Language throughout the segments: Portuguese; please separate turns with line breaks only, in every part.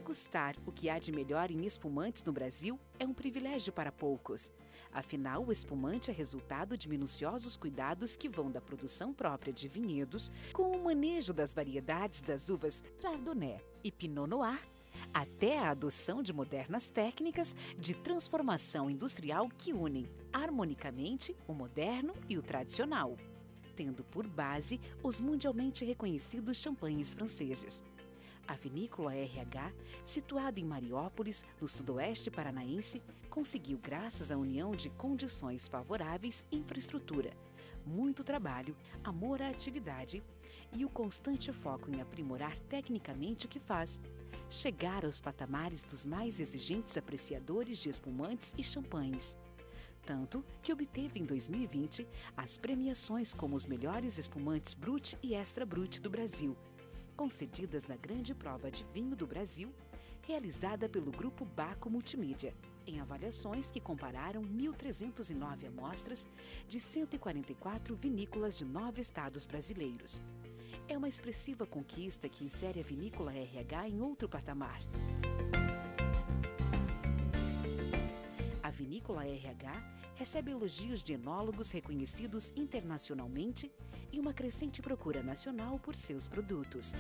Degustar o que há de melhor em espumantes no Brasil é um privilégio para poucos. Afinal, o espumante é resultado de minuciosos cuidados que vão da produção própria de vinhedos, com o manejo das variedades das uvas Chardonnay e Pinot Noir, até a adoção de modernas técnicas de transformação industrial que unem harmonicamente o moderno e o tradicional, tendo por base os mundialmente reconhecidos champanhes franceses. A Vinícola RH, situada em Mariópolis, no sudoeste paranaense, conseguiu, graças à união de condições favoráveis, infraestrutura, muito trabalho, amor à atividade e o constante foco em aprimorar tecnicamente o que faz, chegar aos patamares dos mais exigentes apreciadores de espumantes e champanhes. Tanto que obteve em 2020 as premiações como os melhores espumantes Brut e Extra Brut do Brasil, concedidas na Grande Prova de Vinho do Brasil, realizada pelo Grupo Baco Multimídia, em avaliações que compararam 1.309 amostras de 144 vinícolas de 9 estados brasileiros. É uma expressiva conquista que insere a Vinícola RH em outro patamar. A Vinícola RH recebe elogios de enólogos reconhecidos internacionalmente e uma crescente procura nacional por seus produtos.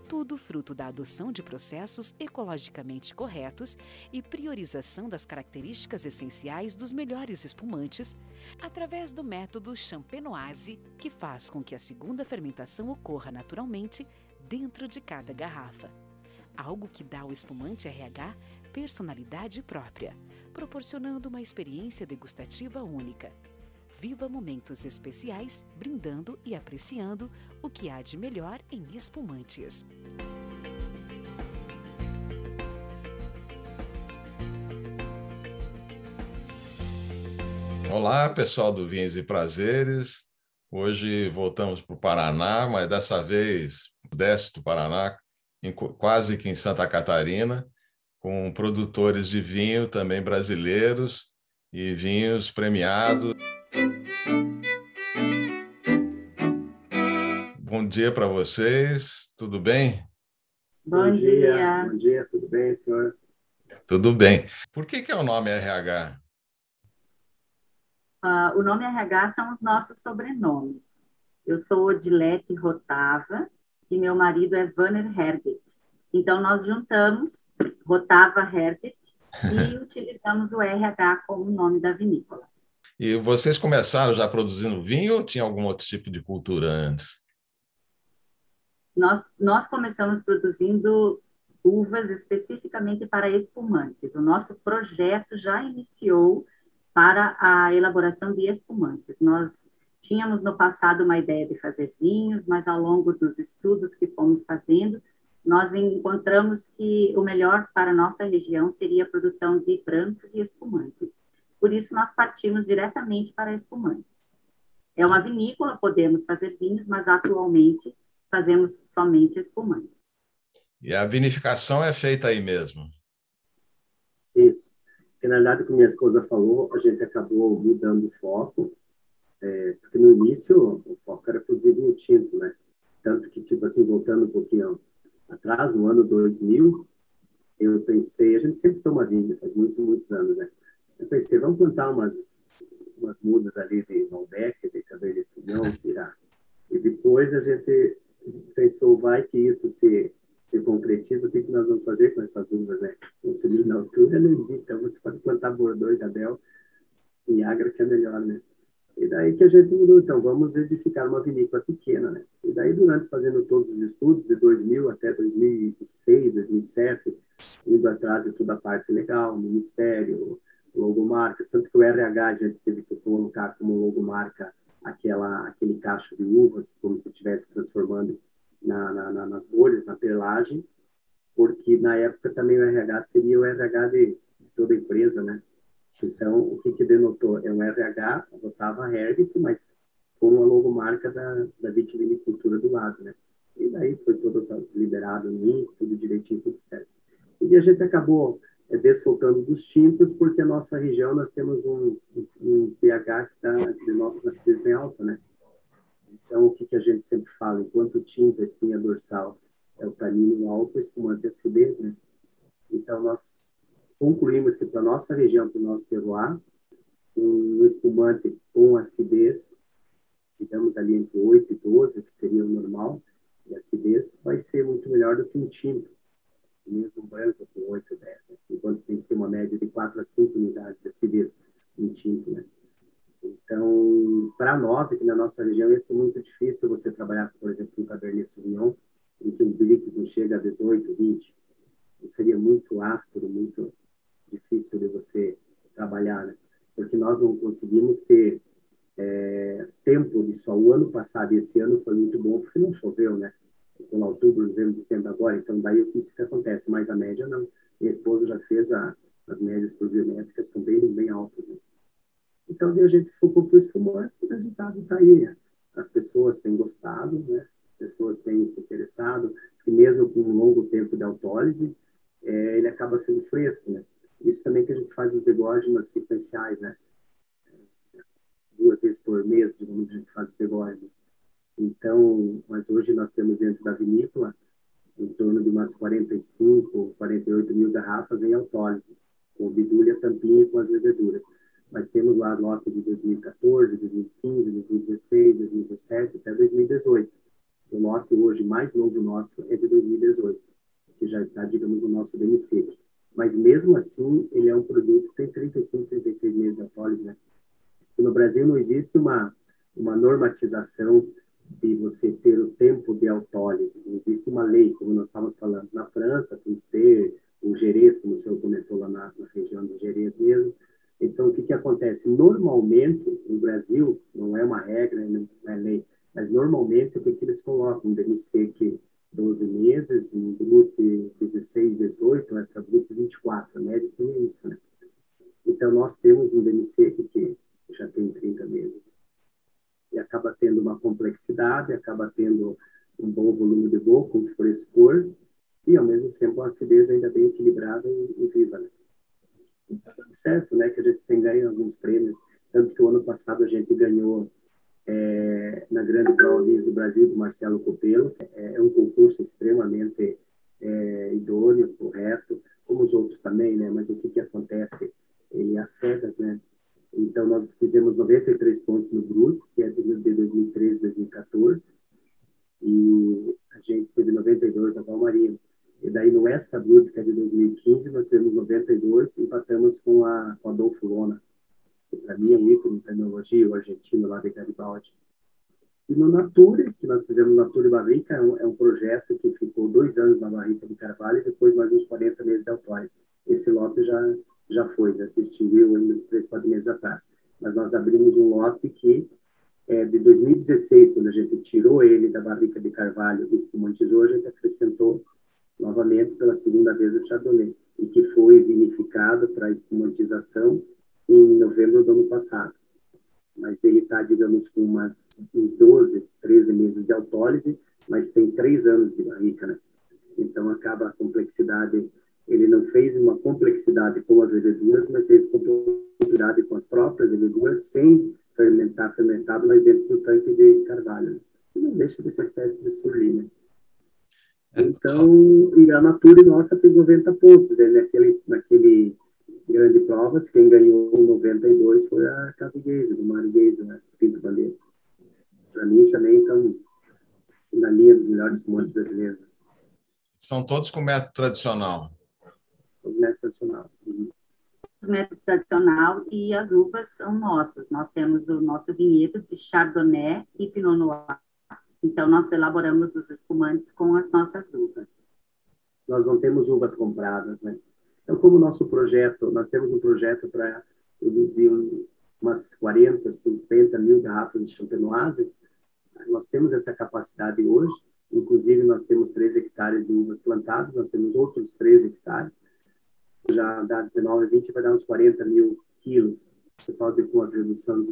Tudo fruto da adoção de processos ecologicamente corretos e priorização das características essenciais dos melhores espumantes, através do método champenoise, que faz com que a segunda fermentação ocorra naturalmente dentro de cada garrafa. Algo que dá ao espumante RH personalidade própria, proporcionando uma experiência degustativa única. Viva momentos especiais, brindando e apreciando o que há de melhor em espumantes.
Olá, pessoal do Vinhos e Prazeres. Hoje voltamos para o Paraná, mas dessa vez oeste do Paraná, quase que em Santa Catarina, com produtores de vinho também brasileiros e vinhos premiados. Bom dia para vocês, tudo bem?
Bom dia.
Bom dia, tudo bem, senhor?
Tudo bem. Por que é o nome RH?
O nome RH são os nossos sobrenomes. Eu sou Odilete Rotava e meu marido é Wanner Herbert. Então, nós juntamos Rotava Herbert e utilizamos o RH como nome da vinícola.
E vocês começaram já produzindo vinho ou tinha algum outro tipo de cultura antes?
Nós começamos produzindo uvas especificamente para espumantes. O nosso projeto já iniciou para a elaboração de espumantes. Nós tínhamos no passado uma ideia de fazer vinhos, mas ao longo dos estudos que fomos fazendo, nós encontramos que o melhor para a nossa região seria a produção de brancos e espumantes. Por isso, nós partimos diretamente para espumantes. É uma vinícola, podemos fazer vinhos, mas atualmente fazemos somente espumantes.
E a vinificação é feita aí mesmo?
Isso. Porque, na verdade, como minha esposa falou, a gente acabou mudando o foco, porque no início o foco era produzir vinho tinto, né? Tanto que, tipo assim, voltando um pouquinho atrás, no ano 2000, eu pensei, a gente sempre toma vinho, faz muitos, muitos anos, né? Eu pensei, vamos plantar umas mudas ali de Malbec, de Cabernet Sauvignon, Syrah. E depois a gente pensou, vai que isso se concretiza, o que nós vamos fazer com essas uvas, né? O cilindro na altura não existe, então você pode plantar Bordeaux, Isabel e Agra, que é melhor, né? E daí que a gente mudou, então, vamos edificar uma vinícola pequena, né? E daí, durante fazendo todos os estudos, de 2000 até 2006, 2007, indo atrás de toda a parte legal, ministério, logomarca, tanto que o RH a gente teve que colocar como logomarca aquele cacho de uva, como se estivesse transformando nas bolhas, na perlagem, porque na época também o RH seria o RH de toda a empresa, né? Então, o que denotou? É um RH, Rotava Herbert, mas com uma logomarca da vitivinicultura do lado, né? E daí foi todo liberado, tudo direitinho, tudo certo. E a gente acabou desfocando dos tintos, porque a nossa região, nós temos um pH que está de nota bem alta, né? Então, o que a gente sempre fala, enquanto tinta, espinha dorsal é o tanino alto, o espumante é acidez, né? Então, nós concluímos que para a nossa região, para o nosso terroir, um espumante com acidez, digamos ali entre 8 e 12, que seria o normal, e acidez, vai ser muito melhor do que um tinto, mesmo branco com 8 ou 10, né? Enquanto tem que ter uma média de 4 a 5 unidades de acidez em tinto, né? Então, para nós, aqui na nossa região, ia ser muito difícil você trabalhar, por exemplo, com Cabernet Sauvignon, em que o Brix não chega a 18, 20. Isso seria muito áspero, muito difícil de você trabalhar, né? Porque nós não conseguimos ter tempo de sol. O ano passado e esse ano foi muito bom porque não choveu, né? Com outubro, novembro, dezembro agora, então daí o que isso que acontece, mas a média não. Minha esposa já fez as médias pluviométricas, são bem, bem altas, né? Então, a gente focou para o espumante e o resultado está aí, né? As pessoas têm gostado, né? As pessoas têm se interessado, e mesmo com um longo tempo de autólise, ele acaba sendo fresco, né? Isso também que a gente faz os degorgimas sequenciais, né? 2 vezes por mês, digamos, a gente faz os degorgimas. Então, mas hoje nós temos dentro da vinícola em torno de umas 45, 48 mil garrafas em autólise, com bidulha, tampinha e com as leveduras. Mas temos lá lote de 2014, 2015, 2016, 2017 até 2018. O lote hoje mais novo nosso é de 2018, que já está, digamos, no nosso DMC. Mas mesmo assim, ele é um produto que tem 35, 36 meses de autólise, né? E no Brasil não existe uma normatização de você ter o tempo de autólise. Não existe uma lei, como nós estávamos falando. Na França, tem que ter o Jerez, como o senhor comentou lá na região do Jerez mesmo. Então, o que acontece? Normalmente, no Brasil, não é uma regra, não é lei, mas normalmente o que eles colocam? Deve ser que 12 meses, um grupo 16, 18, um extra grupo 24, a média seria isso, né? Então, nós temos um DMC que já tem 30 meses. E acaba tendo uma complexidade, acaba tendo um bom volume de boca, um frescor, e ao mesmo tempo uma acidez ainda bem equilibrada e viva, né? Está dando certo, né? Que a gente tem ganho alguns prêmios, tanto que o ano passado a gente ganhou na Grande Prova Vinhos do Brasil, do Marcelo Copelo. É um concurso extremamente idôneo, correto, como os outros também, né? Mas o que acontece? Ele às cegas, né? Então, nós fizemos 93 pontos no Bruto, que é de 2013 2014, e a gente teve 92 na Palmarinho. E daí, no Extra Bruto, que é de 2015, nós tivemos 92 e empatamos com a Adolfo Lona, que para mim é um ícone de tecnologia, o argentino lá de Garibaldi. E no Nature, que nós fizemos Nature Barrica, é um projeto que ficou 2 anos na Barrica de Carvalho e depois mais uns 40 meses de autólise. Esse lote já foi, já se extinguiu ainda uns 3, 4 meses atrás. Mas nós abrimos um lote que de 2016, quando a gente tirou ele da Barrica de Carvalho e espumantizou, a gente acrescentou novamente pela segunda vez o Chardonnay, e que foi vinificado para espumantização em novembro do ano passado. Mas ele está, digamos, com uns 12, 13 meses de autólise, mas tem 3 anos de barrica, né? Então, acaba a complexidade. Ele não fez uma complexidade com as leveduras, mas fez complexidade com as próprias leveduras, sem fermentado, mas dentro do tanque de carvalho, né? E não deixa de ser espécie de surli, né? Então, e a Nature nossa fez 90 pontos, né? Naquele grande provas, quem ganhou 92 foi a Casa Geisa, do Mário Geisa, né? Pinto Bandeira. Para mim também estão na linha dos melhores espumantes brasileiros.
São todos com método tradicional.
O método tradicional.
O método tradicional e as uvas são nossas. Nós temos o nosso vinhedo de Chardonnay e Pinot Noir. Então, nós elaboramos os espumantes com as nossas uvas.
Nós não temos uvas compradas, né? Então, como nosso projeto, nós temos um projeto para produzir umas 40, 50 mil garrafas de Champenoise. Nós temos essa capacidade hoje. Inclusive, nós temos 3 hectares de uvas plantadas, nós temos outros 3 hectares. Já dá 19, 20, vai dar uns 40 mil quilos. Você pode, com as reduções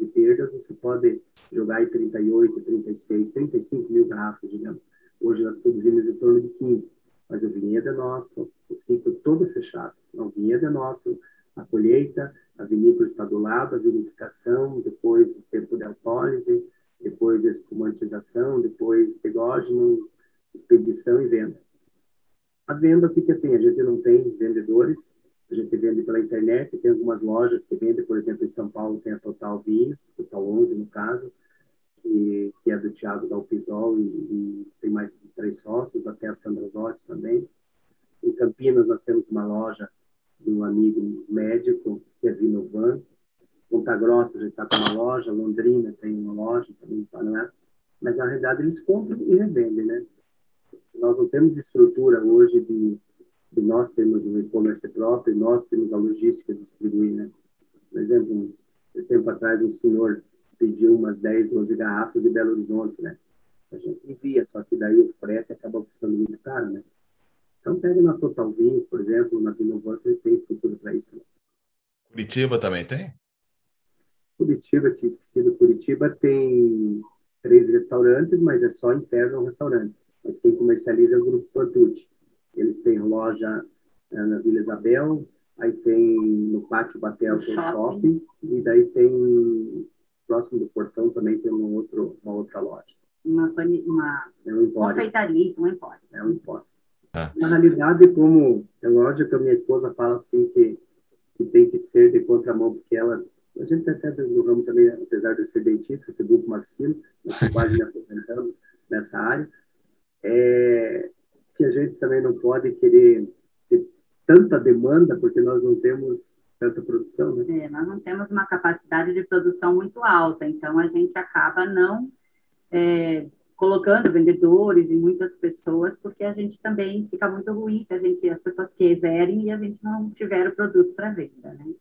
e perdas, você pode jogar em 38, 36, 35 mil garrafas, digamos. Hoje nós produzimos em torno de 15, mas o vinhedo é nosso, o ciclo todo fechado. Então, o vinhedo é nosso, a colheita, a vinícola está do lado, a vinificação, depois o tempo de autólise, depois espumantização, depois degógeno, expedição e venda. A venda, o que tem? A gente não tem vendedores, a gente vende pela internet, tem algumas lojas que vendem, por exemplo, em São Paulo tem a Total Vinhos, Total 11 no caso, que é do Thiago Dalpisol e tem mais de 3 sócios, até a Sandra Zotti também. Em Campinas nós temos uma loja de um amigo médico, que é Vinovan. Ponta Grossa já está com uma loja, Londrina tem uma loja também em Paraná. Mas, na realidade, eles compram e revendem, né? Nós não temos estrutura hoje de nós temos um e-commerce próprio, nós temos a logística de distribuir, né? Por exemplo, esse tempo atrás, um senhor pediu umas 10, 12 garrafas de Belo Horizonte, né? A gente envia, só que daí o frete acaba custando muito caro, né? Então, pega na Total Vinhos, por exemplo, na Vinovan, eles têm estrutura para isso, né?
Curitiba também tem?
Curitiba, tinha esquecido, Curitiba tem 3 restaurantes, mas é só interno ao restaurante. Mas quem comercializa é o Grupo Portucci. Eles têm loja na Vila Isabel, aí tem no Pátio Batel, tem shopping, e daí tem, próximo do portão, também tem uma outra loja.
É um confeitaria, isso não importa.
É um empório. Na realidade, como é lógico, a minha esposa fala assim que tem que ser de contramão, porque a gente até no ramo também, apesar de eu ser dentista, ser buco maxilo, eu estou quase me aposentando nessa área, que a gente também não pode querer ter tanta demanda, porque nós não temos tanta produção, né?
Nós não temos uma capacidade de produção muito alta, então a gente acaba não colocando vendedores e muitas pessoas, porque a gente também fica muito ruim se as pessoas quiserem e a gente não tiver o produto para venda, né?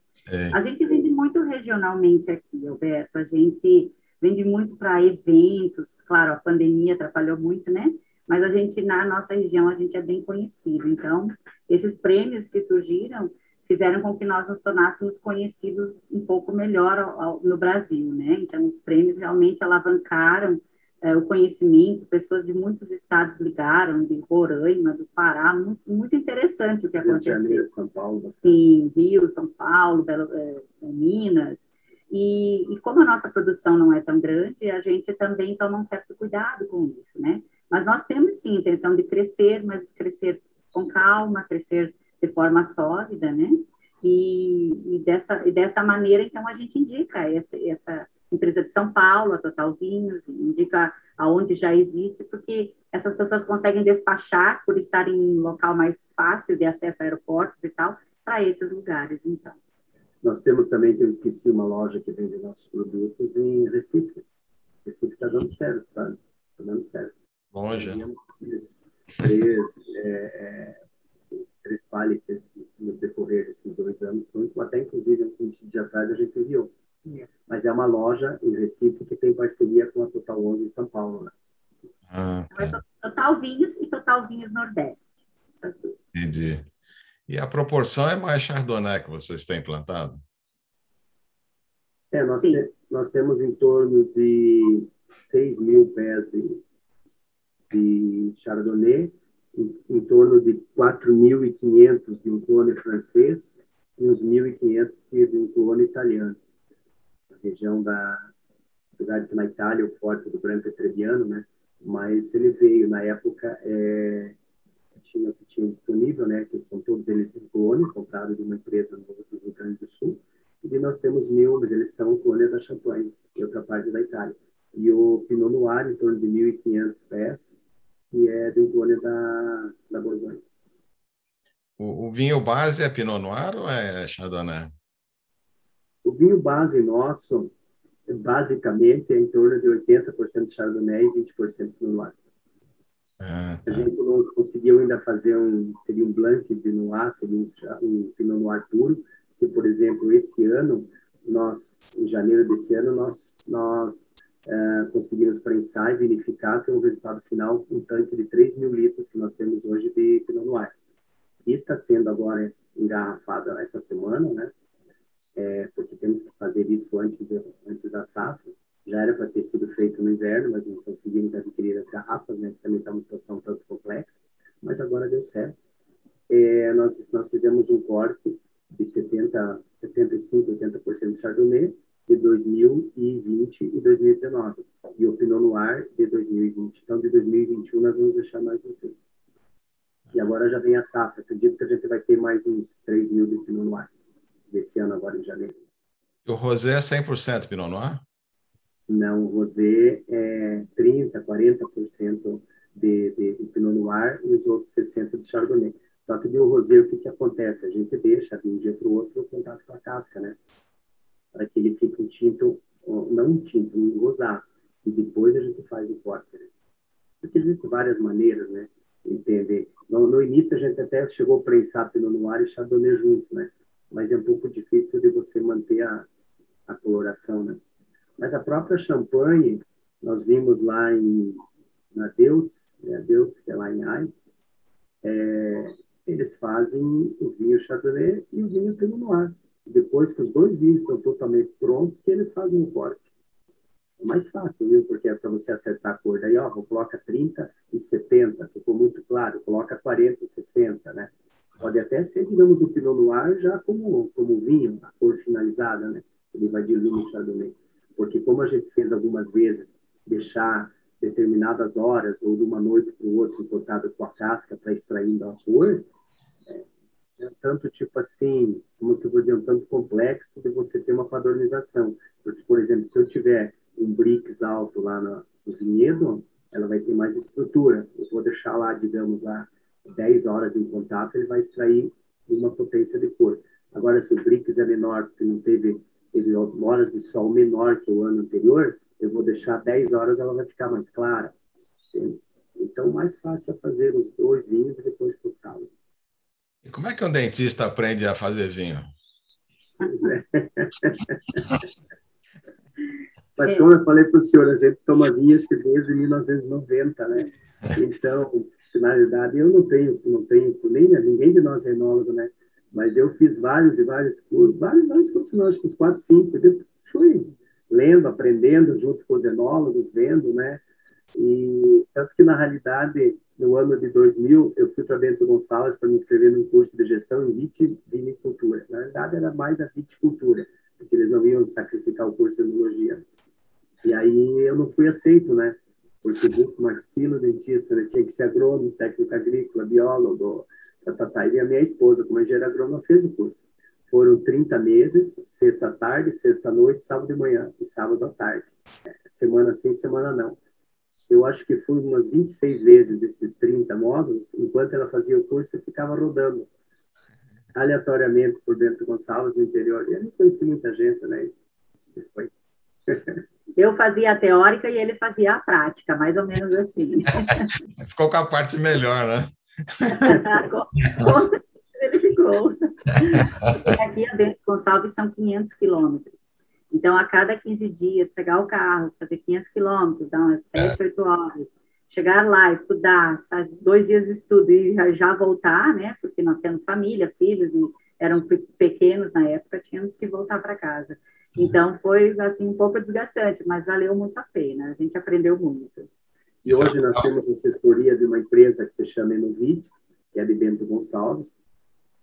A gente vende muito regionalmente aqui, Alberto, a gente vende muito para eventos, claro, a pandemia atrapalhou muito, né? Mas a gente, na nossa região, a gente é bem conhecido, então, esses prêmios que surgiram fizeram com que nós nos tornássemos conhecidos um pouco melhor no Brasil, né? Então, os prêmios realmente alavancaram o conhecimento, pessoas de muitos estados ligaram, de Roraima, do Pará, muito, muito interessante o que aconteceu.
Rio de Janeiro, São Paulo.
Sim, Rio, São Paulo, Minas. E como a nossa produção não é tão grande, a gente também toma um certo cuidado com isso, né? Mas nós temos, sim, intenção de crescer, mas crescer com calma, crescer de forma sólida, né? E dessa maneira, então, a gente indica essa empresa de São Paulo, a Total Vinhos, indica aonde já existe, porque essas pessoas conseguem despachar por estarem em um local mais fácil de acesso a aeroportos e tal, para esses lugares, então.
Nós temos também, que eu esqueci, uma loja que vende nossos produtos em Recife. Recife está dando certo, sabe? Está dando certo.
Longe.
Três pallets no decorrer desses 2 anos, até inclusive uns 20 dias atrás a gente enviou. Mas é uma loja em Recife que tem parceria com a Total 11 em São Paulo, né?
Tá.
Total Vinhos e Total Vinhos Nordeste. Essas duas.
Entendi. E a proporção é mais Chardonnay que vocês têm plantado?
Nós temos em torno de 6 mil pés de Chardonnay, em torno de 4.500 de um clone francês e uns 1.500 de um clone italiano. A região apesar de que na Itália o forte do branco é Trebbiano, né? Mas ele veio, na época, que tinha disponível, né? Que são todos eles em clone, comprados de uma empresa no Rio Grande do Sul. E nós temos 1.000, mas eles são clone da Champagne, em outra parte da Itália. E o Pinot Noir, em torno de 1.500 pés, que é de um clone da Borgonha.
O vinho base é Pinot Noir ou é Chardonnay?
O vinho base nosso, basicamente, é em torno de 80% Chardonnay e 20% Pinot Noir.
Tá.
A gente não conseguiu ainda fazer seria um Blanc de Noir, seria um Pinot Noir puro, que, por exemplo, esse ano, em janeiro desse ano, nós conseguimos prensar e vinificar, ter um resultado final, um tanque de 3.000 litros que nós temos hoje de Pinot Noir. E está sendo agora engarrafado essa semana, né? Porque temos que fazer isso antes da safra. Já era para ter sido feito no inverno, mas não conseguimos adquirir as garrafas, né? Também está uma situação tanto complexa, mas agora deu certo. Nós fizemos um corte de 75%, 80% de Chardonnay de 2020 e 2019. e o Pinot Noir de 2020. Então, de 2021, nós vamos deixar mais um tempo. E agora já vem a safra. Acredito que a gente vai ter mais uns 3 mil de Pinot Noir desse ano, agora em janeiro.
O rosé é 100% Pinot Noir?
Não, o rosé é 30%, 40% de Pinot Noir e os outros 60% de Chardonnay. Só que do rosé, o que acontece? A gente deixa de um dia para o outro o contato com a casca, né? Para que ele fique um tinto, não um tinto, um rosado. E depois a gente faz o corte, né? Porque existem várias maneiras, né? Entender. No início a gente até chegou a prensar Pinot Noir e Chardonnay junto, né? Mas é um pouco difícil de você manter a coloração, né? Mas a própria champanhe, nós vimos lá na Deutz, né? Deutz, que é lá em Ai, eles fazem o vinho Chardonnay e o vinho Pinot Noir. Depois que os dois vinhos estão totalmente prontos, que eles fazem o corte. É mais fácil, viu? Porque é para você acertar a cor. Daí, ó, coloca 30 e 70, ficou muito claro. Coloca 40 e 60, né? Pode até ser, digamos, o Pinot Noir já como vinho, a cor finalizada, né? Ele vai diluir no Chardonnay. Porque como a gente fez algumas vezes, deixar determinadas horas ou de uma noite para o outro em contato com a casca para extraindo a cor, é tanto tipo assim, como que eu vou dizer, um tanto complexo de você ter uma padronização. Porque, por exemplo, se eu tiver um Brix alto lá no vinhedo, ela vai ter mais estrutura. Eu vou deixar lá, digamos, lá 10 horas em contato, ele vai extrair uma potência de cor. Agora, se o Brix é menor, porque não teve horas de sol menor que o ano anterior, eu vou deixar 10 horas, ela vai ficar mais clara. Entende? Então, o mais fácil é fazer os dois vinhos e depois cortá-los.
E como é que um dentista aprende a fazer vinho?
Pois é. Mas como eu falei para o senhor, a gente toma vinho acho que desde 1990, né? Então, na realidade, eu não tenho nem ninguém de nós é enólogo, né? Mas eu fiz vários cursos, vários cursos, não, acho que uns 4, 5. Eu fui lendo, aprendendo junto com os enólogos, vendo, né? E tanto que, na realidade, no ano de 2000, eu fui para Bento Gonçalves para me inscrever num curso de gestão em vitivinicultura. Na realidade, era mais a viticultura, porque eles não iam sacrificar o curso de enologia. E aí eu não fui aceito, né? Porque o maxilo, dentista, né? Tinha que ser agrônomo, técnico agrícola, biólogo, e a minha esposa, como engenheira agrônoma, fez o curso. Foram 30 meses, sexta à tarde, sexta à noite, sábado de manhã e sábado à tarde. Semana sim, semana não. Eu acho que fui umas 26 vezes desses 30 módulos, enquanto ela fazia o curso, eu ficava rodando aleatoriamente por Bento Gonçalves, no interior. E eu não conheci muita gente, né? Foi.
Eu fazia a teórica e ele fazia a prática, mais ou menos assim.
Ficou com a parte melhor, né?
Com certeza ele ficou. Aqui a Bento Gonçalves são 500 quilômetros. Então, a cada 15 dias, pegar o carro, fazer 500 quilômetros, dar umas 7, 8 horas, chegar lá, estudar, fazer 2 dias de estudo e já voltar, né? Porque nós temos família, filhos, e eram pequenos na época, tínhamos que voltar para casa. Então, foi, assim, um pouco desgastante, mas valeu muito a pena. A gente aprendeu muito.
E hoje nós temos assessoria de uma empresa que se chama Enovites, que é de Bento Gonçalves,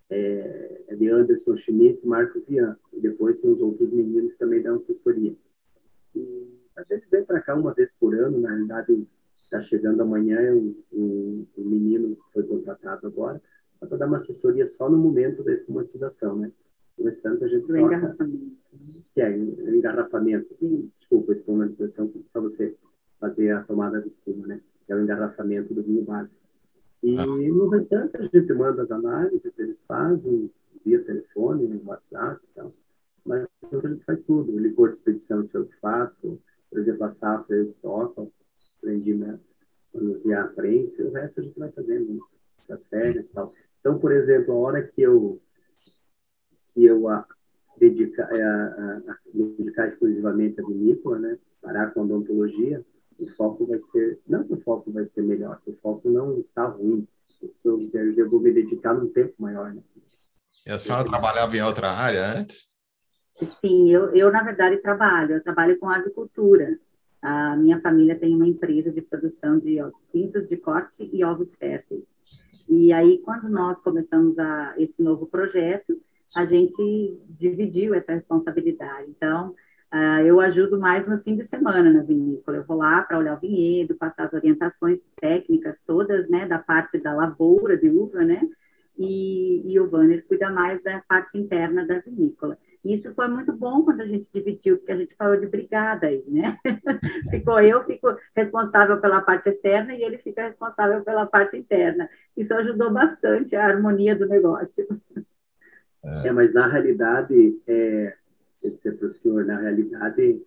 é de Anderson Schmidt e Marcos Vian. E depois tem os outros meninos que também dão assessoria. Mas eles vêm para cá uma vez por ano, na realidade, está chegando amanhã um menino que foi contratado agora, para dar uma assessoria só no momento da espumatização, né? O restante a gente troca.
Engarrafamento.
Que é engarrafamento. Desculpa, espumatização, para você fazer a tomada de espuma, né? Que é o engarrafamento do vinho básico. E no restante a gente manda as análises, eles fazem via telefone, no WhatsApp e tal. Mas a gente faz tudo. O licor de expedição eu que faço, por exemplo, a safra eu toco, aprendi a manusear a prensa, e o resto a gente vai fazendo, né? As férias e tal. Então, por exemplo, a hora que eu dedicar exclusivamente a vinícola, né? Parar com a odontologia, o foco vai ser, não que o foco vai ser melhor, o foco não está ruim. Eu vou me dedicar num tempo maior, né?
E a senhora trabalhava em outra área antes?
Sim, eu na verdade eu trabalho com avicultura. A minha família tem uma empresa de produção de pintos de corte e ovos férteis. E aí, quando nós começamos esse novo projeto, a gente dividiu essa responsabilidade. Então, Eu ajudo mais no fim de semana na vinícola. Eu vou lá para olhar o vinhedo, passar as orientações técnicas todas, né, da parte da lavoura de uva, né? E o Wanner cuida mais da parte interna da vinícola. Isso foi muito bom quando a gente dividiu, porque a gente falou de brigada aí, né? Eu fico responsável pela parte externa e ele fica responsável pela parte interna. Isso ajudou bastante a harmonia do negócio.
Mas na realidade, quer dizer para o senhor, na realidade,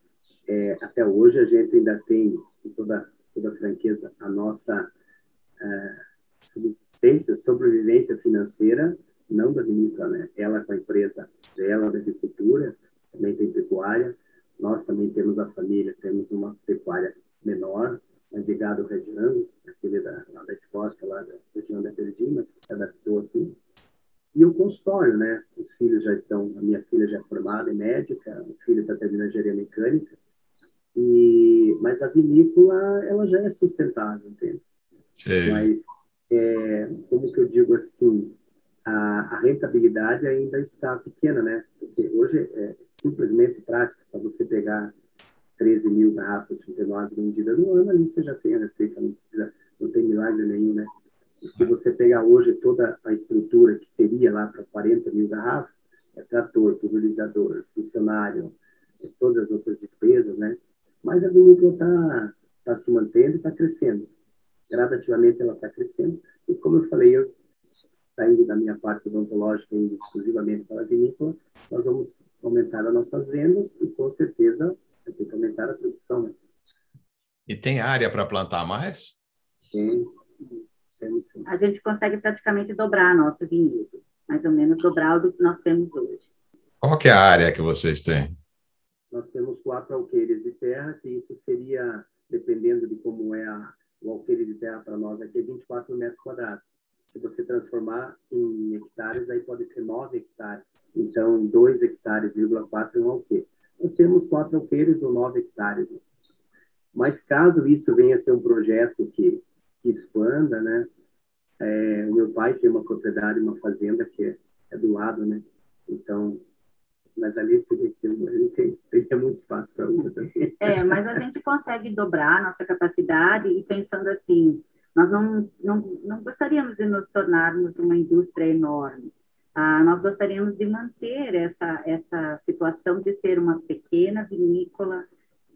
até hoje a gente ainda tem, com toda franqueza, a nossa subsistência, sobrevivência financeira, não da vinícola, né? Ela com a empresa dela, da agricultura, também tem pecuária, nós também temos a família, temos uma pecuária menor, de gado Red Angus, aquele lá da Escócia, lá da região da Aberdeen, mas que se adaptou aqui. E o consultório, né? Os filhos já estão, a minha filha já é formada em médica, o filho está terminando engenharia mecânica, mas a vinícola, ela já é sustentável, entende?
Sim.
Mas, como que eu digo assim, a rentabilidade ainda está pequena, né? Porque hoje é simplesmente prático, só você pegar 13 mil garrafas de nós vendidas no ano, ali você já tem a receita, não tem milagre nenhum, né? E se você pegar hoje toda a estrutura que seria lá para 40 mil garrafas, trator, pulverizador, funcionário, todas as outras despesas, né? Mas a vinícola tá se mantendo e está crescendo. Gradativamente ela está crescendo. E como eu falei, eu saindo da minha parte odontológica indo exclusivamente para a vinícola, nós vamos aumentar as nossas vendas e, com certeza, vai ter que aumentar a produção, né?
E tem área para plantar mais?
Temos sim.
A gente consegue praticamente dobrar nosso vinhedo, mais ou menos dobrar o do que nós temos hoje.
Qual que é a área que vocês têm?
Nós temos 4 alqueires de terra, que isso seria, dependendo de como é o alqueire de terra para nós aqui, 24 metros quadrados. Se você transformar em hectares, aí pode ser 9 hectares. Então, 2 hectares, 4 é um alqueire. Nós temos 4 alqueires ou 9 hectares. Né? Mas caso isso venha a ser um projeto que expanda, né? O meu pai tem uma propriedade, uma fazenda que é do lado, né? Então, mas ali tem muito espaço para uva também.
Mas a gente consegue dobrar a nossa capacidade e pensando assim, nós não gostaríamos de nos tornarmos uma indústria enorme. Nós gostaríamos de manter essa situação de ser uma pequena vinícola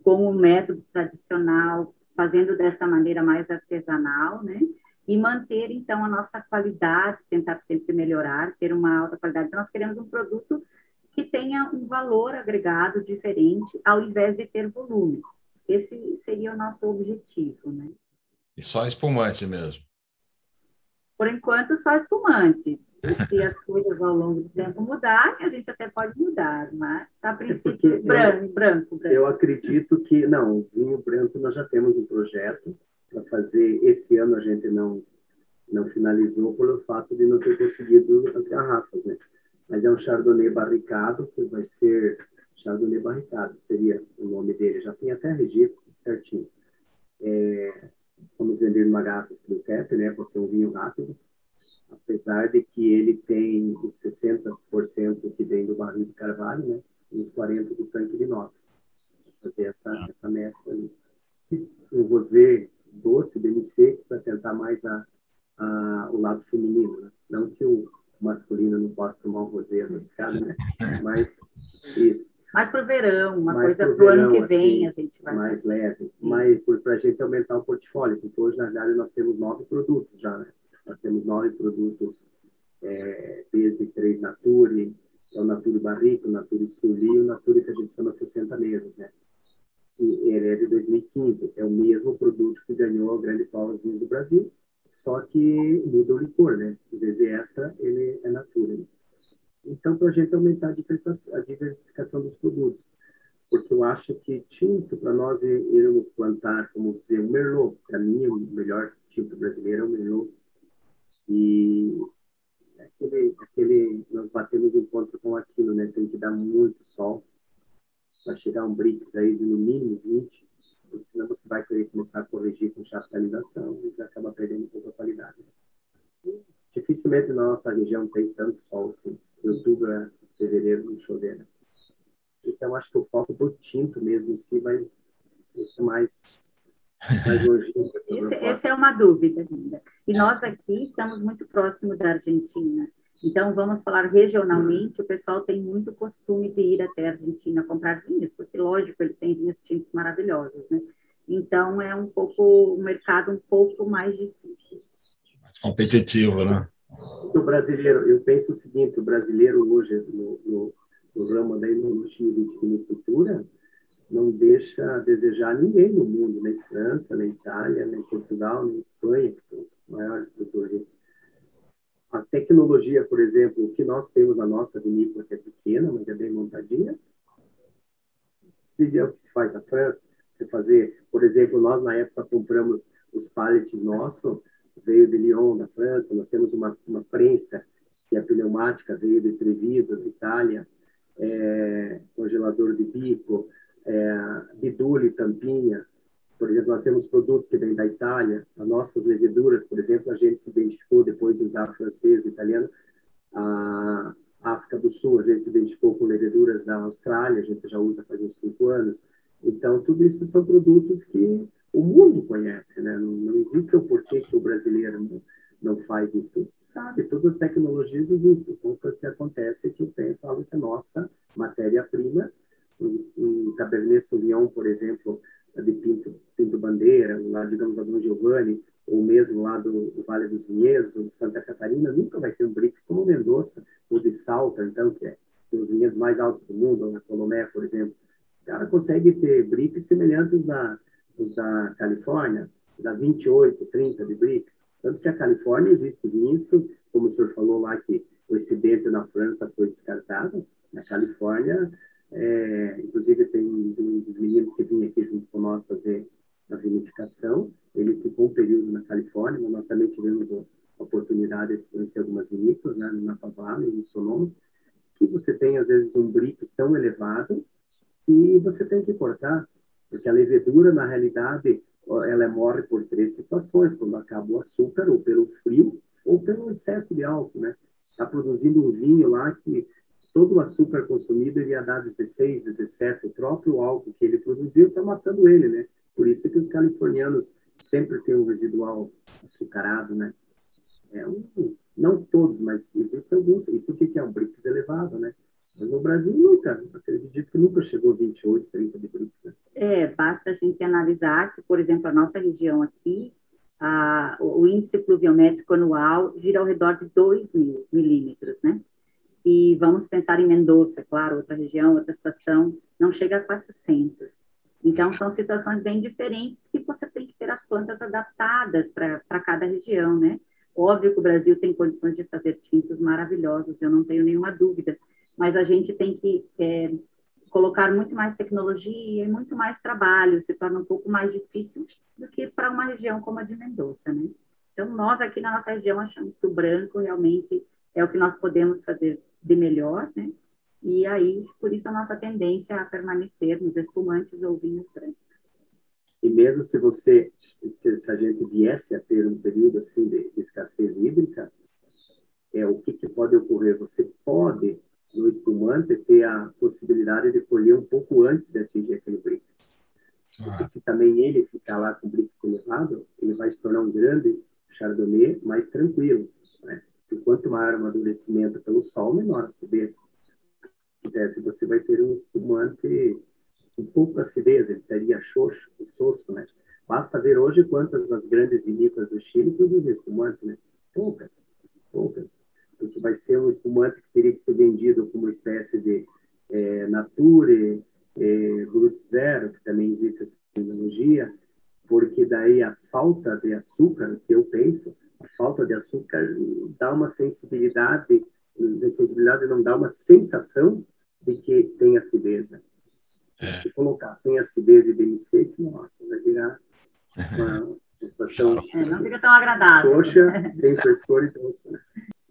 com o método tradicional, fazendo dessa maneira mais artesanal, né? E manter, então, a nossa qualidade, tentar sempre melhorar, ter uma alta qualidade. Então, nós queremos um produto que tenha um valor agregado diferente, ao invés de ter volume. Esse seria o nosso objetivo, né?
E só espumante mesmo?
Por enquanto, só espumante. E se as coisas ao longo do tempo mudarem, a gente até pode mudar, mas a princípio, branco.
Eu acredito que, não, o vinho branco nós já temos um projeto para fazer. Esse ano a gente não finalizou pelo fato de não ter conseguido as garrafas, né? Mas é um Chardonnay barricado, que vai ser Chardonnay barricado, seria o nome dele. Já tem até registro certinho. Vamos vender numa garrafa Screw Cap, né? Para ser um vinho rápido. Apesar de que ele tem os 60% que vem do barril de carvalho, né? E os 40% do tanque de inox. Fazer essa mescla ali. Um rosé doce, demi-seco, para tentar mais o lado feminino, né? Não que o masculino não possa tomar um rosé adocicado, né? Mas isso.
Mais para o verão, uma
mais
coisa para o ano que vem,
assim,
a gente vai
mais leve. Mas para a gente aumentar o portfólio, porque hoje, na verdade, nós temos 9 produtos já, né? Nós temos 9 produtos, desde 3 Nature, o Nature Barrique, o Nature Sully e o Nature que a gente chama 60 mesas, né? E ele é de 2015, é o mesmo produto que ganhou a Grande Prova do Brasil, só que muda o licor, né? Em vez de extra, ele é Nature. Né? Então, para a gente aumentar a diversificação dos produtos, porque eu acho que tinto, para nós irmos plantar, como dizer, o Merlot, para mim, o melhor tinto brasileiro é o Merlot, e nós batemos encontro com aquilo, né? Tem que dar muito sol, para chegar um Brix aí de no mínimo 20, porque senão você vai querer começar a corrigir com chaptalização e vai acabar perdendo um pouco a qualidade. Dificilmente na nossa região tem tanto sol assim. De outubro a fevereiro não chover, né? E então acho que o foco do tinto mesmo em si vai ser mais longínquo.
Essa é uma dúvida ainda. E nós aqui estamos muito próximos da Argentina. Então, vamos falar regionalmente, o pessoal tem muito costume de ir até a Argentina comprar vinhos, porque, lógico, eles têm vinhos tintos maravilhosos, né? Então, é um mercado um pouco mais difícil.
Mais competitivo, né?
O brasileiro, eu penso o seguinte, o brasileiro hoje, no ramo da enologia e vitivinicultura, não deixa a desejar ninguém no mundo, nem França, nem Itália, nem Portugal, nem Espanha, que são os maiores produtores. A tecnologia, por exemplo, o que nós temos, a nossa vinícola, que é pequena, mas é bem montadinha, dizia o que se faz na França. Você fazer, por exemplo, nós na época compramos os pallets nossos, veio de Lyon, da França, nós temos uma prensa, que é pneumática, veio de Treviso, da Itália, congelador de bico, bidule, tampinha. Por exemplo, nós temos produtos que vêm da Itália, as nossas leveduras, por exemplo, a gente se identificou depois de usar francês e italiano, a África do Sul, a gente se identificou com leveduras da Austrália, a gente já usa faz uns 5 anos. Então, tudo isso são produtos que o mundo conhece, né? Não existe o porquê que o brasileiro não faz isso. Sabe, todas as tecnologias existem. Então, o que acontece é que eu falo que a nossa matéria-prima, um Cabernet Sauvignon, por exemplo, de Pinto Bandeira, lá, digamos, da Dom Giovanni, ou mesmo lá do Vale dos Vinhedos, ou de Santa Catarina, nunca vai ter um Brix como Mendoza, ou de Salta, então, que é os vinhedos mais altos do mundo, ou na Colomé, por exemplo. O cara consegue ter Brix semelhantes aos da Califórnia, dá 28, 30 de Brix. Tanto que a Califórnia existe vinhos que, como o senhor falou lá, que o excedente na França foi descartado, na Califórnia, inclusive tem um dos meninos que vinha aqui junto com nós fazer a vinificação, ele ficou um período na Califórnia, mas nós também tivemos a oportunidade de conhecer algumas vinícolas, né, na Napa e no Sonoma, que você tem, às vezes, um Brix tão elevado e você tem que cortar, porque a levedura, na realidade, ela morre por 3 situações, quando acaba o açúcar, ou pelo frio, ou pelo excesso de álcool, né? Está produzindo um vinho lá que todo o açúcar consumido ele ia dar 16, 17, o próprio álcool que ele produziu está matando ele, né? Por isso que os californianos sempre têm um residual açucarado, né? Não todos, mas existem alguns. Isso aqui que é um Brix elevado, né? Mas no Brasil nunca, acredito que nunca chegou a 28, 30 de Brix. Né?
Basta a gente analisar que, por exemplo, a nossa região aqui, o índice pluviométrico anual gira ao redor de 2.000 milímetros, né? E vamos pensar em Mendoza, claro, outra região, outra situação, não chega a 400. Então, são situações bem diferentes que você tem que ter as plantas adaptadas para cada região, né? Óbvio que o Brasil tem condições de fazer tintos maravilhosos, eu não tenho nenhuma dúvida, mas a gente tem que colocar muito mais tecnologia e muito mais trabalho, se torna um pouco mais difícil do que para uma região como a de Mendoza, né? Então, nós aqui na nossa região achamos que o branco realmente é o que nós podemos fazer de melhor, né? E aí, por isso, a nossa tendência a permanecer nos espumantes ou vinhos brancos.
E mesmo se a gente viesse a ter um período assim de escassez hídrica, o que pode ocorrer? Você pode, no espumante, ter a possibilidade de colher um pouco antes de atingir aquele Brix. Porque se também ele ficar lá com o Brix elevado, ele vai se tornar um grande Chardonnay mais tranquilo, né? E quanto maior o amadurecimento pelo sol, menor a acidez. Se você vai ter um espumante um pouco acidez, ele teria xoxo, soço, né? Basta ver hoje quantas as grandes vinícolas do Chile produzem espumante, né? Poucas. Porque vai ser um espumante que teria que ser vendido como uma espécie de Nature, Brut Zero, que também existe essa tecnologia, porque daí a falta de açúcar, que eu penso, a falta de açúcar dá uma sensibilidade não dá uma sensação de que tem acidez. Se colocar sem acidez e bem seco, nossa, vai virar uma situação
não fica tão agradável.
Xoxa, sem frescor e doce.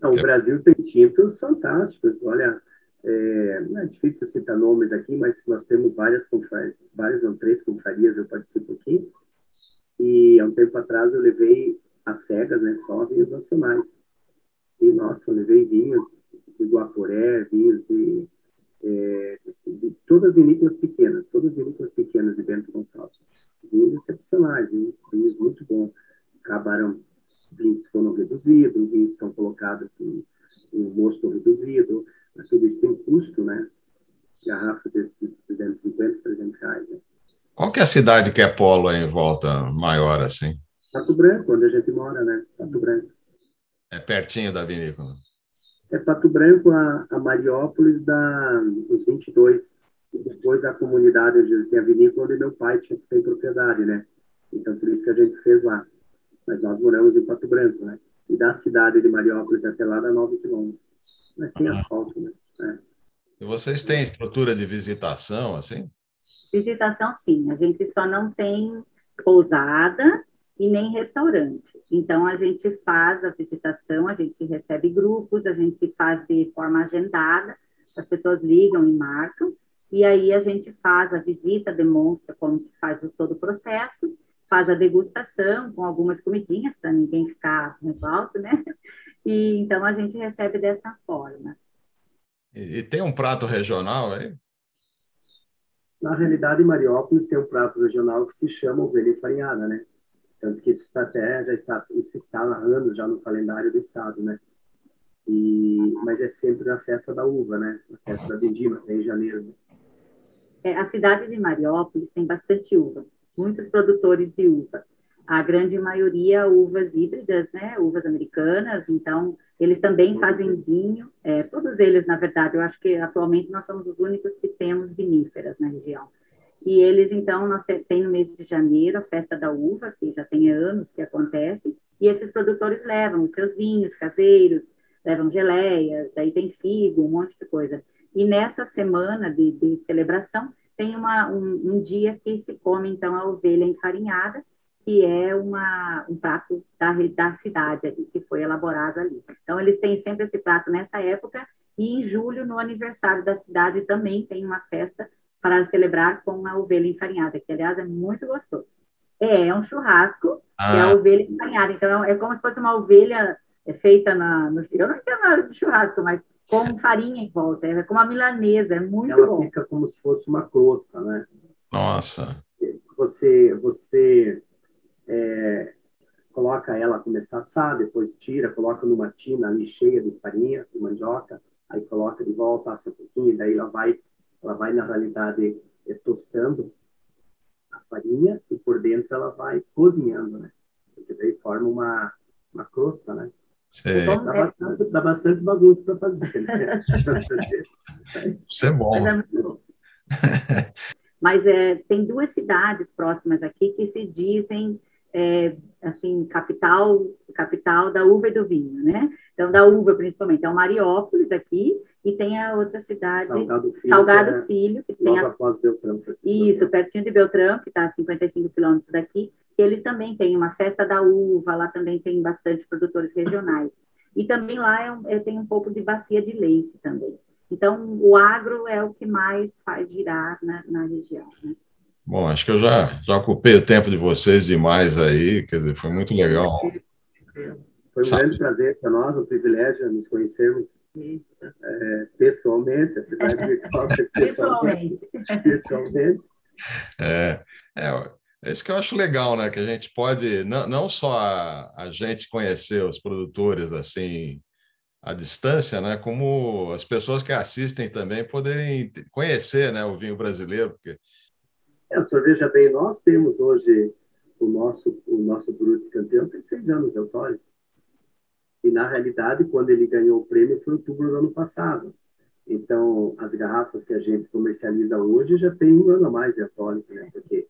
Não, o Brasil tem tintos fantásticos. Olha, não é difícil citar nomes aqui, mas nós temos várias confrarias, 3 confrarias, eu participo aqui. E há um tempo atrás eu levei às cegas, né, só vinhos nacionais. E, nossa, eu levei vinhos de Guaporé, vinhos de assim, de todas as vinícolas pequenas de Bento Gonçalves. Vinhos excepcionais, vinhos muito bons. Acabaram vinhos que foram reduzidos, vinhos que são colocados com um mosto reduzido, mas tudo isso tem custo, né? Garrafas de 250, 300 reais. Né?
Qual que é a cidade que é polo aí em volta, maior assim?
Pato Branco, onde a gente mora, né? Pato Branco.
É pertinho da vinícola.
É Pato Branco a Mariópolis dos 22. E depois a comunidade onde tem a vinícola, onde meu pai tem propriedade, né? Então, por isso que a gente fez lá. Mas nós moramos em Pato Branco, né? E da cidade de Mariópolis até lá dá 9 quilômetros. Mas tem asfalto, né?
E vocês têm estrutura de visitação, assim?
Visitação, sim. A gente só não tem pousada e nem restaurante. Então, a gente faz a visitação, a gente recebe grupos, a gente faz de forma agendada, as pessoas ligam e marcam, e aí a gente faz a visita, demonstra como que faz todo o processo, faz a degustação com algumas comidinhas, para ninguém ficar muito alto, né? E então a gente recebe dessa forma.
E tem um prato regional aí?
Na realidade, em Mariópolis tem um prato regional que se chama ovelha enfarinhada, né? Tanto que isso está há anos já no calendário do estado, né? Mas é sempre na festa da uva, né? Na festa da vendima, em janeiro. Né?
A cidade de Mariópolis tem bastante uva, muitos produtores de uva. A grande maioria uvas híbridas, né? Uvas americanas, então eles também fazem vinho, todos eles, na verdade, eu acho que atualmente nós somos os únicos que temos viníferas na região. E eles, então, nós tem no mês de janeiro a festa da uva, que já tem anos que acontece, e esses produtores levam os seus vinhos caseiros, levam geleias, daí tem figo, um monte de coisa. E nessa semana de celebração, tem um dia que se come, então, a ovelha enfarinhada, que é um prato da cidade ali, que foi elaborado ali. Então, eles têm sempre esse prato nessa época, e em julho, no aniversário da cidade, também tem uma festa para celebrar com a ovelha enfarinhada, que, aliás, é muito gostoso. É um churrasco, que é a ovelha enfarinhada. Então, é como se fosse uma ovelha feita eu não entendo nada de churrasco, mas com farinha em volta. É como uma milanesa, é muito bom.
Ela fica como se fosse uma crosta, né?
Nossa!
Você coloca ela, começar a assar, depois tira, coloca numa tina ali cheia de farinha, de mandioca, aí coloca de volta, assa um pouquinho, e daí ela vai na realidade, tostando a farinha e por dentro ela vai cozinhando, né? Porque daí forma uma crosta, né?
Então,
dá bastante bagunça para fazer, né?
Isso é bom.
Mas é muito bom. Mas tem 2 cidades próximas aqui que se dizem assim, capital da uva e do vinho, né? Então, da uva, principalmente. Então, Mariópolis, aqui, e tem a outra cidade, Salgado Filho, que tem
após Beltrão.
Isso, pertinho de Beltrão, que está a 55 quilômetros daqui, que eles também têm uma festa da uva, lá também tem bastante produtores regionais. E também lá tem um pouco de bacia de leite também. Então, o agro é o que mais faz girar na região, né?
Bom, acho que eu já ocupei o tempo de vocês demais aí, quer dizer, foi muito legal.
Foi um grande prazer para nós, um privilégio nos conhecermos pessoalmente, apesar de virtual, virtualmente.
É isso que eu acho legal, né? Que a gente pode, não só a gente conhecer os produtores assim à distância, né? Como as pessoas que assistem também poderem conhecer, né, o vinho brasileiro, porque
o senhor veja bem, nós temos hoje o nosso Brut campeão tem 6 anos de autórise. E, na realidade, quando ele ganhou o prêmio, foi em outubro do ano passado. Então, as garrafas que a gente comercializa hoje já tem 1 ano a mais de autórise, né? Porque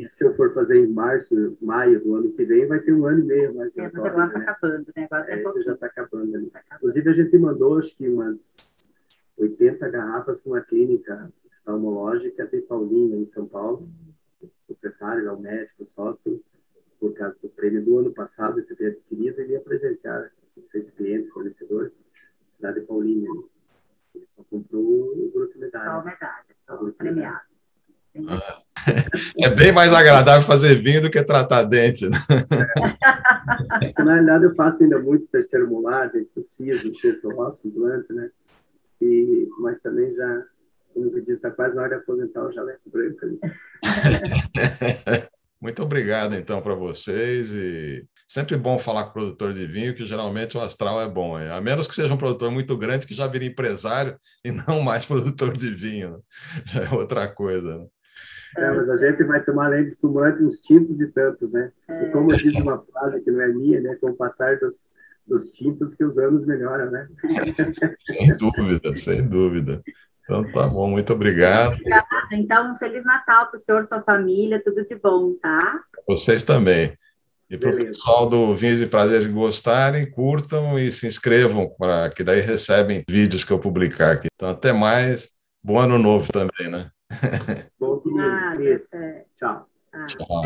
se eu for fazer em março, maio do ano que vem, vai ter 1 ano e meio mais de autórise.
Mas agora está acabando, né?
Esse já está acabando. Né? Inclusive, a gente mandou, acho que umas 80 garrafas para uma clínica oftalmológica de Paulínia, em São Paulo. O proprietário, é o médico, sócio, por causa do prêmio do ano passado que ele adquirido, ele ia presentear 6 clientes, fornecedores, da cidade de Paulínia. Ele só comprou o grupo medalha.
Só medalha, só premiado.
É bem mais agradável fazer vinho do que tratar dente, né?
Na realidade, eu faço ainda muito terceiro molar, dente do siso, enxerto ósseo, implante, né? mas também já, como eu disse, está quase na hora de aposentar o jaleco branco ali.
Muito obrigado, então, para vocês. E sempre bom falar com o produtor de vinho, que geralmente o astral é bom. A menos que seja um produtor muito grande que já vira empresário e não mais produtor de vinho. Já é outra coisa, né?
Mas a gente vai tomar, além de espumante, uns tintos e tantos, né? E como diz uma frase que não é minha, né? Com o passar dos tintos que os anos melhoram, né?
Sem dúvida, sem dúvida. Então, tá bom, muito obrigado.
Obrigada. Então, um Feliz Natal para o senhor, sua família, tudo de bom, tá?
Vocês também. E para o pessoal do Vinhos e Prazeres que gostarem, curtam e se inscrevam, para que daí recebem vídeos que eu publicar aqui. Então, até mais. Bom ano novo também, né?
Bom domingo. Tchau.
Tchau.